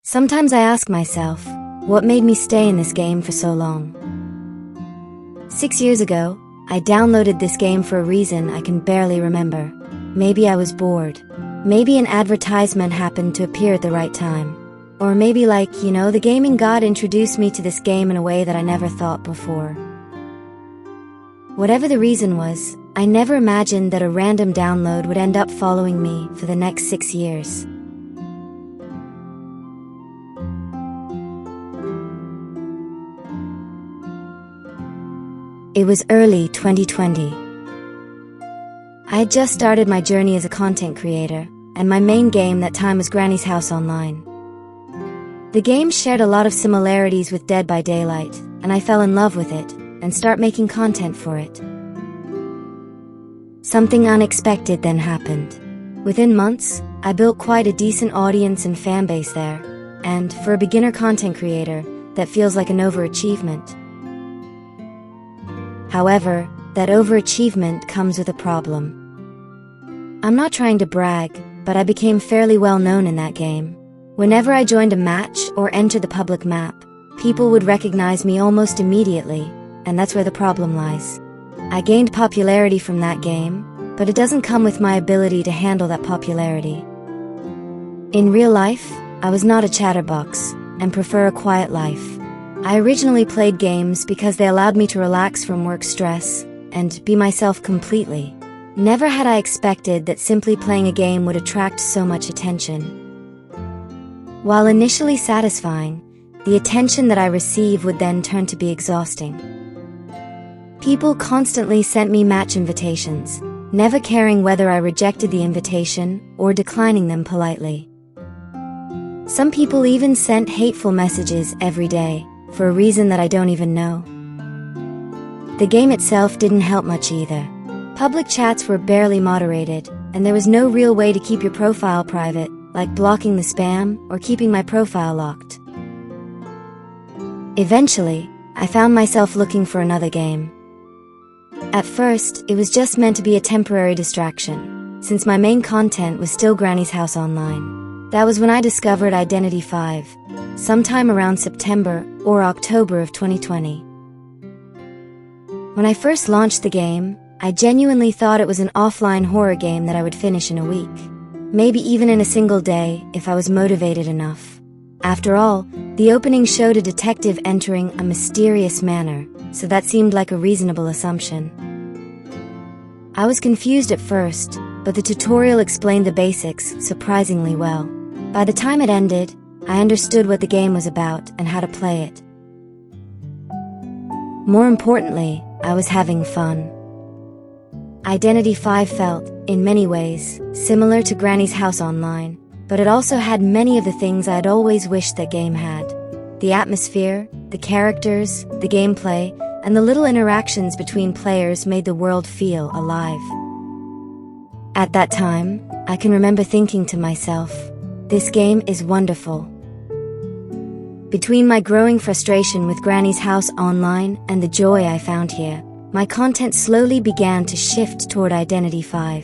Sometimes I ask myself, what made me stay in this game for so long? 6 years ago, I downloaded this game for a reason I can barely remember. Maybe I was bored. Maybe an advertisement happened to appear at the right time. Or maybe the gaming god introduced me to this game in a way that I never thought before. Whatever the reason was, I never imagined that a random download would end up following me for the next 6 years. It was early 2020. I had just started my journey as a content creator, and my main game that time was Granny's House Online. The game shared a lot of similarities with Dead by Daylight, and I fell in love with it, and start making content for it. Something unexpected then happened. Within months, I built quite a decent audience and fanbase there, and for a beginner content creator, that feels like an overachievement. However, that overachievement comes with a problem. I'm not trying to brag, but I became fairly well known in that game. Whenever I joined a match or entered the public map, people would recognize me almost immediately, and that's where the problem lies. I gained popularity from that game, but it doesn't come with my ability to handle that popularity. In real life, I was not a chatterbox, and prefer a quiet life. I originally played games because they allowed me to relax from work stress and be myself completely. Never had I expected that simply playing a game would attract so much attention. While initially satisfying, the attention that I received would then turn to be exhausting. People constantly sent me match invitations, never caring whether I rejected the invitation or declining them politely. Some people even sent hateful messages every day, for a reason that I don't even know. The game itself didn't help much either. Public chats were barely moderated, and there was no real way to keep your profile private, like blocking the spam or keeping my profile locked. Eventually, I found myself looking for another game. At first, it was just meant to be a temporary distraction, since my main content was still Granny's House Online. That was when I discovered Identity V, sometime around September or October of 2020. When I first launched the game, I genuinely thought it was an offline horror game that I would finish in a week. Maybe even in a single day, if I was motivated enough. After all, the opening showed a detective entering a mysterious manor, so that seemed like a reasonable assumption. I was confused at first, but the tutorial explained the basics surprisingly well. By the time it ended, I understood what the game was about and how to play it. More importantly, I was having fun. Identity V felt, in many ways, similar to Granny's House Online, but it also had many of the things I'd always wished that game had. The atmosphere, the characters, the gameplay, and the little interactions between players made the world feel alive. At that time, I can remember thinking to myself, this game is wonderful. Between my growing frustration with Granny's House Online and the joy I found here, my content slowly began to shift toward Identity V.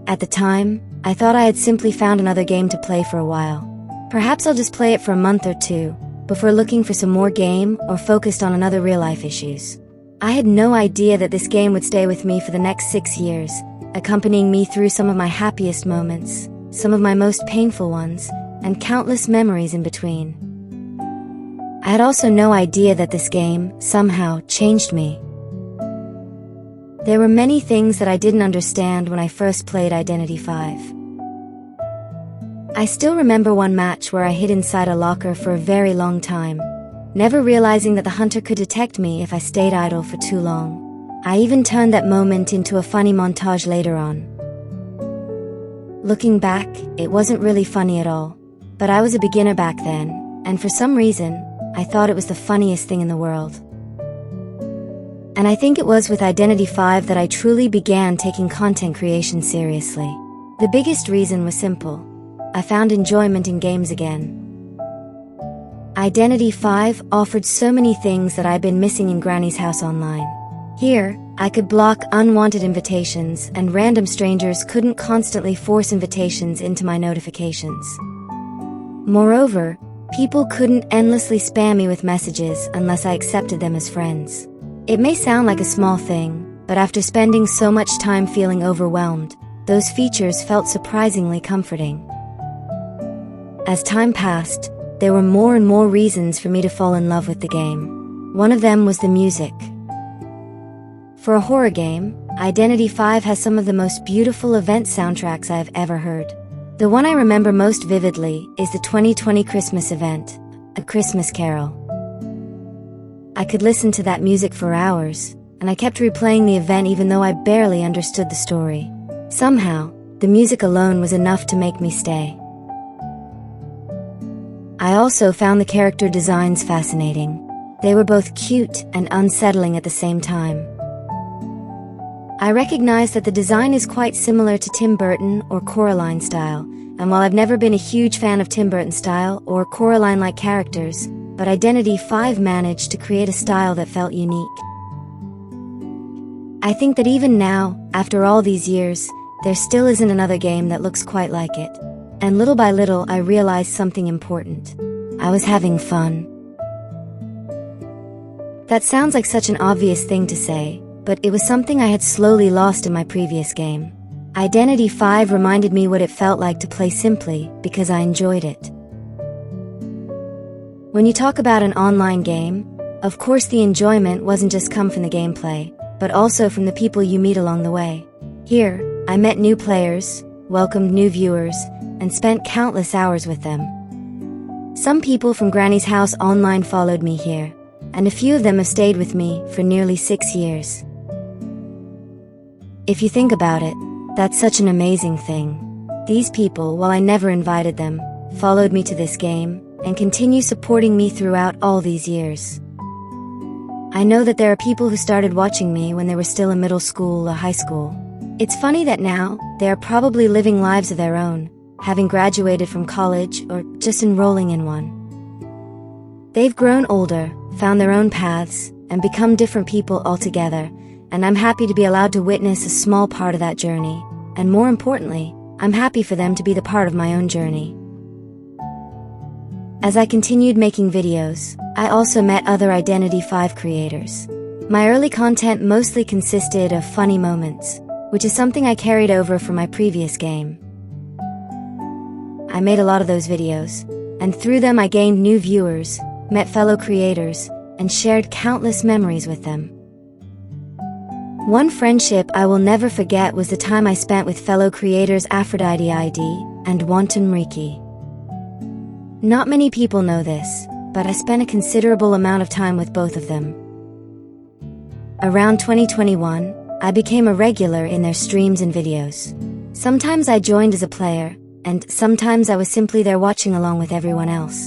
At the time, I thought I had simply found another game to play for a while. Perhaps I'll just play it for a month or two, before looking for some more game or focused on another real-life issues. I had no idea that this game would stay with me for the next 6 years, accompanying me through some of my happiest moments, some of my most painful ones, and countless memories in between. I had also no idea that this game, somehow, changed me. There were many things that I didn't understand when I first played Identity V. I still remember one match where I hid inside a locker for a very long time, never realizing that the hunter could detect me if I stayed idle for too long. I even turned that moment into a funny montage later on. Looking back, it wasn't really funny at all, but I was a beginner back then, and for some reason, I thought it was the funniest thing in the world. And I think it was with Identity V that I truly began taking content creation seriously. The biggest reason was simple. I found enjoyment in games again. Identity V offered so many things that I'd been missing in Granny's House Online. Here, I could block unwanted invitations, and random strangers couldn't constantly force invitations into my notifications. Moreover, people couldn't endlessly spam me with messages unless I accepted them as friends. It may sound like a small thing, but after spending so much time feeling overwhelmed, those features felt surprisingly comforting. As time passed, there were more and more reasons for me to fall in love with the game. One of them was the music. For a horror game, Identity V has some of the most beautiful event soundtracks I have ever heard. The one I remember most vividly is the 2020 Christmas event, A Christmas Carol. I could listen to that music for hours, and I kept replaying the event even though I barely understood the story. Somehow, the music alone was enough to make me stay. I also found the character designs fascinating. They were both cute and unsettling at the same time. I recognize that the design is quite similar to Tim Burton or Coraline style, and while I've never been a huge fan of Tim Burton style or Coraline-like characters, but Identity V managed to create a style that felt unique. I think that even now, after all these years, there still isn't another game that looks quite like it. And little by little, I realized something important. I was having fun. That sounds like such an obvious thing to say, but it was something I had slowly lost in my previous game. Identity V reminded me what it felt like to play simply because I enjoyed it. When you talk about an online game, of course the enjoyment wasn't just come from the gameplay, but also from the people you meet along the way. Here, I met new players, welcomed new viewers, and spent countless hours with them. Some people from Granny's house online followed me here, and a few of them have stayed with me for nearly 6 years. If you think about it, that's such an amazing thing. These people, while I never invited them, followed me to this game, and continue supporting me throughout all these years. I know that there are people who started watching me when they were still in middle school or high school. It's funny that now, they are probably living lives of their own, having graduated from college or just enrolling in one. They've grown older, found their own paths, and become different people altogether, and I'm happy to be allowed to witness a small part of that journey, and more importantly, I'm happy for them to be the part of my own journey. As I continued making videos, I also met other Identity V creators. My early content mostly consisted of funny moments, which is something I carried over from my previous game. I made a lot of those videos, and through them I gained new viewers, met fellow creators, and shared countless memories with them. One friendship I will never forget was the time I spent with fellow creators Aphrodite ID and Wanton Riki. Not many people know this, but I spent a considerable amount of time with both of them. Around 2021, I became a regular in their streams and videos. Sometimes I joined as a player, and sometimes I was simply there watching along with everyone else.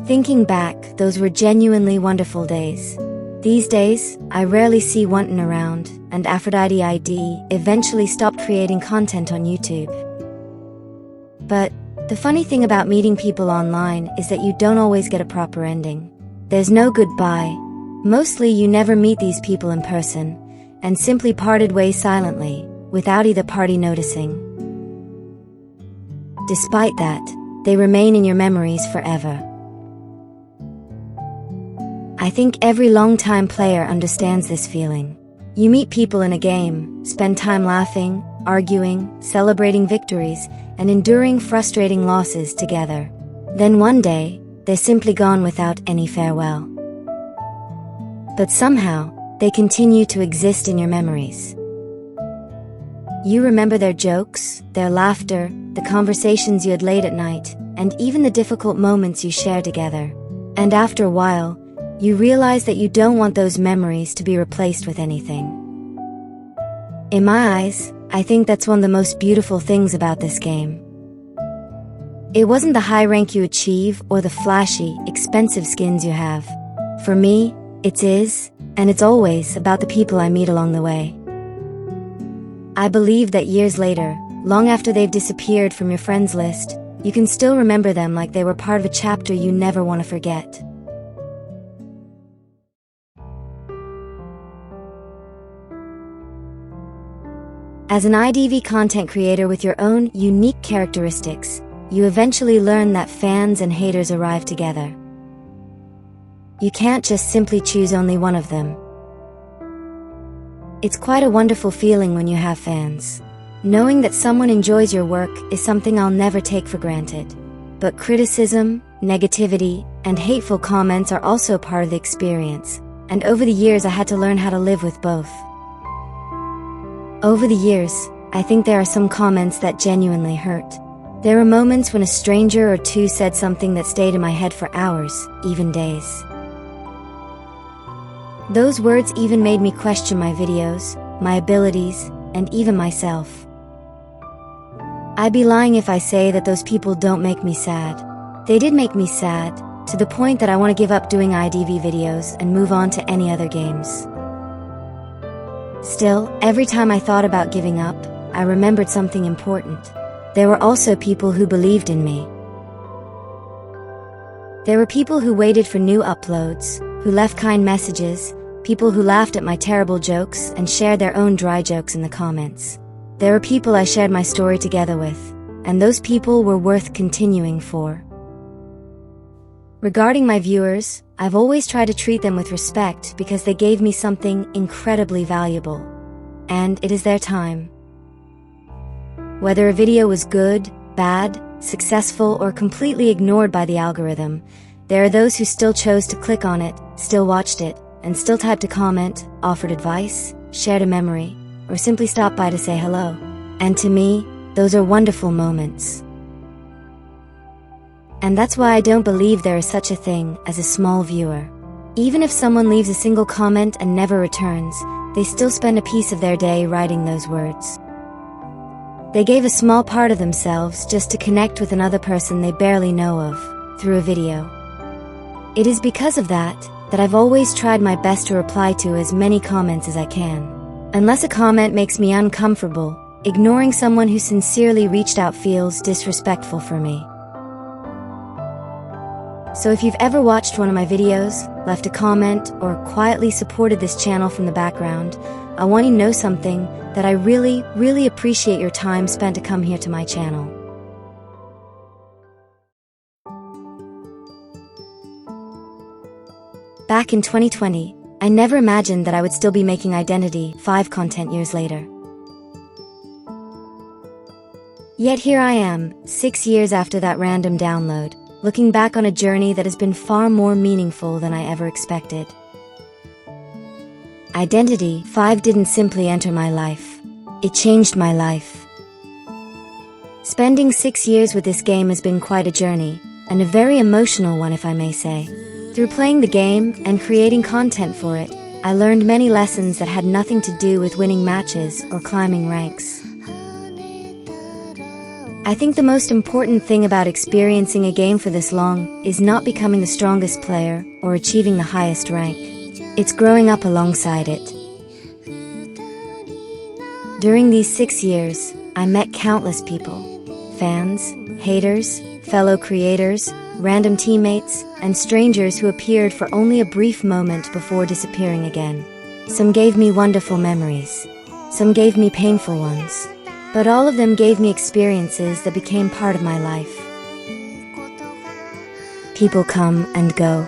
Thinking back, those were genuinely wonderful days. These days, I rarely see Wanton around, and Aphrodite ID eventually stopped creating content on YouTube. But the funny thing about meeting people online is that you don't always get a proper ending. There's no goodbye. Mostly you never meet these people in person, and simply parted ways silently, without either party noticing. Despite that, they remain in your memories forever. I think every long-time player understands this feeling. You meet people in a game, spend time laughing, arguing, celebrating victories, and enduring frustrating losses together. Then one day, they're simply gone without any farewell. But somehow, they continue to exist in your memories. You remember their jokes, their laughter, the conversations you had late at night, and even the difficult moments you shared together. And after a while, you realize that you don't want those memories to be replaced with anything. In my eyes, I think that's one of the most beautiful things about this game. It wasn't the high rank you achieve or the flashy, expensive skins you have. For me, it is, and it's always about the people I meet along the way. I believe that years later, long after they've disappeared from your friends list, you can still remember them like they were part of a chapter you never want to forget. As an IDV content creator with your own unique characteristics, you eventually learn that fans and haters arrive together. You can't just simply choose only one of them. It's quite a wonderful feeling when you have fans. Knowing that someone enjoys your work is something I'll never take for granted. But criticism, negativity, and hateful comments are also part of the experience, and over the years I had to learn how to live with both. Over the years, I think there are some comments that genuinely hurt. There were moments when a stranger or two said something that stayed in my head for hours, even days. Those words even made me question my videos, my abilities, and even myself. I'd be lying if I say that those people don't make me sad. They did make me sad, to the point that I want to give up doing IDV videos and move on to any other games. Still, every time I thought about giving up, I remembered something important. There were also people who believed in me. There were people who waited for new uploads, who left kind messages, people who laughed at my terrible jokes and shared their own dry jokes in the comments. There were people I shared my story together with, and those people were worth continuing for. Regarding my viewers, I've always tried to treat them with respect because they gave me something incredibly valuable. And it is their time. Whether a video was good, bad, successful, or completely ignored by the algorithm, there are those who still chose to click on it, still watched it, and still typed a comment, offered advice, shared a memory, or simply stopped by to say hello. And to me, those are wonderful moments. And that's why I don't believe there is such a thing as a small viewer. Even if someone leaves a single comment and never returns, they still spend a piece of their day writing those words. They gave a small part of themselves just to connect with another person they barely know of, through a video. It is because of that I've always tried my best to reply to as many comments as I can. Unless a comment makes me uncomfortable, ignoring someone who sincerely reached out feels disrespectful for me. So if you've ever watched one of my videos, left a comment, or quietly supported this channel from the background, I want you to know something, that I really, really appreciate your time spent to come here to my channel. Back in 2020, I never imagined that I would still be making Identity 5 content years later. Yet here I am, 6 years after that random download, looking back on a journey that has been far more meaningful than I ever expected. Identity 5 didn't simply enter my life. It changed my life. Spending 6 years with this game has been quite a journey, and a very emotional one if I may say. Through playing the game and creating content for it, I learned many lessons that had nothing to do with winning matches or climbing ranks. I think the most important thing about experiencing a game for this long is not becoming the strongest player or achieving the highest rank. It's growing up alongside it. During these 6 years, I met countless people. Fans, haters, fellow creators, random teammates, and strangers who appeared for only a brief moment before disappearing again. Some gave me wonderful memories. Some gave me painful ones. But all of them gave me experiences that became part of my life. People come and go.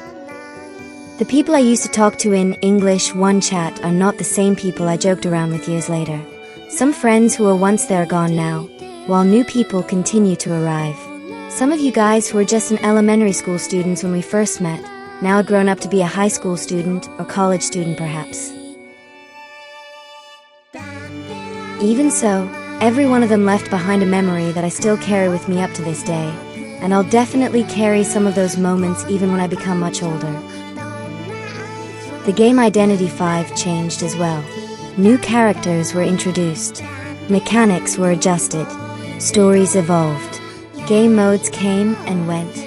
The people I used to talk to in English 1 chat are not the same people I joked around with years later. Some friends who were once there are gone now, while new people continue to arrive. Some of you guys who were just an elementary school students when we first met, now have grown up to be a high school student or college student perhaps. Even so, every one of them left behind a memory that I still carry with me up to this day, and I'll definitely carry some of those moments even when I become much older. The game Identity 5 changed as well. New characters were introduced, mechanics were adjusted, stories evolved, game modes came and went.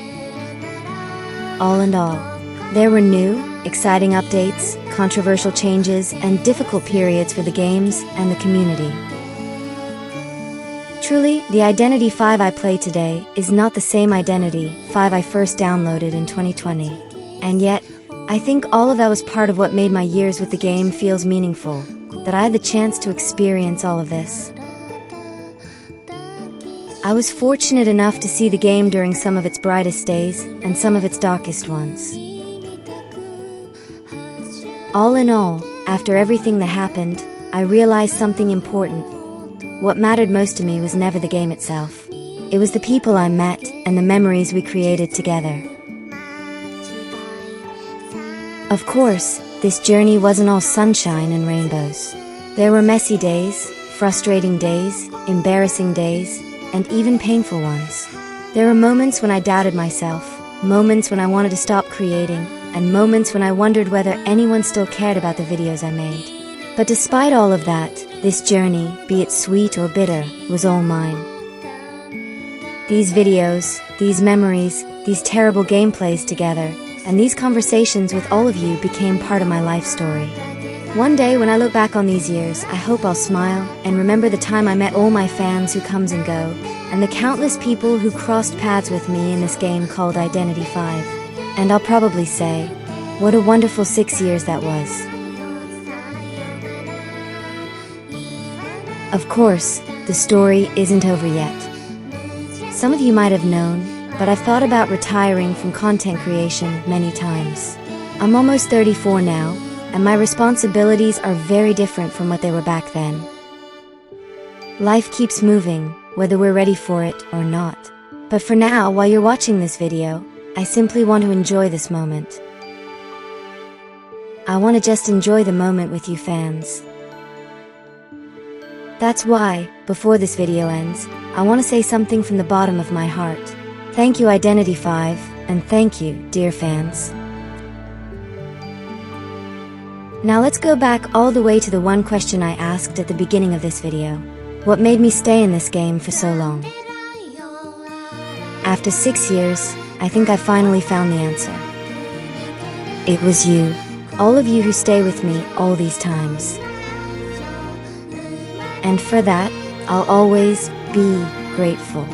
All in all, there were new, exciting updates, controversial changes, and difficult periods for the games and the community. Truly, the Identity 5 I play today is not the same Identity 5 I first downloaded in 2020. And yet, I think all of that was part of what made my years with the game feels meaningful, that I had the chance to experience all of this. I was fortunate enough to see the game during some of its brightest days and some of its darkest ones. All in all, after everything that happened, I realized something important. What mattered most to me was never the game itself. It was the people I met and the memories we created together. Of course, this journey wasn't all sunshine and rainbows. There were messy days, frustrating days, embarrassing days, and even painful ones. There were moments when I doubted myself, moments when I wanted to stop creating, and moments when I wondered whether anyone still cared about the videos I made. But despite all of that, this journey, be it sweet or bitter, was all mine. These videos, these memories, these terrible gameplays together, and these conversations with all of you became part of my life story. One day when I look back on these years, I hope I'll smile and remember the time I met all my fans who comes and go, and the countless people who crossed paths with me in this game called Identity 5. And I'll probably say, what a wonderful 6 years that was. Of course, the story isn't over yet. Some of you might have known, but I've thought about retiring from content creation many times. I'm almost 34 now, and my responsibilities are very different from what they were back then. Life keeps moving, whether we're ready for it or not. But for now, while you're watching this video, I simply want to enjoy this moment. I want to just enjoy the moment with you fans. That's why, before this video ends, I want to say something from the bottom of my heart. Thank you Identity 5, and thank you, dear fans. Now let's go back all the way to the one question I asked at the beginning of this video. What made me stay in this game for so long? After 6 years, I think I finally found the answer. It was you. All of you who stay with me all these times. And for that, I'll always be grateful.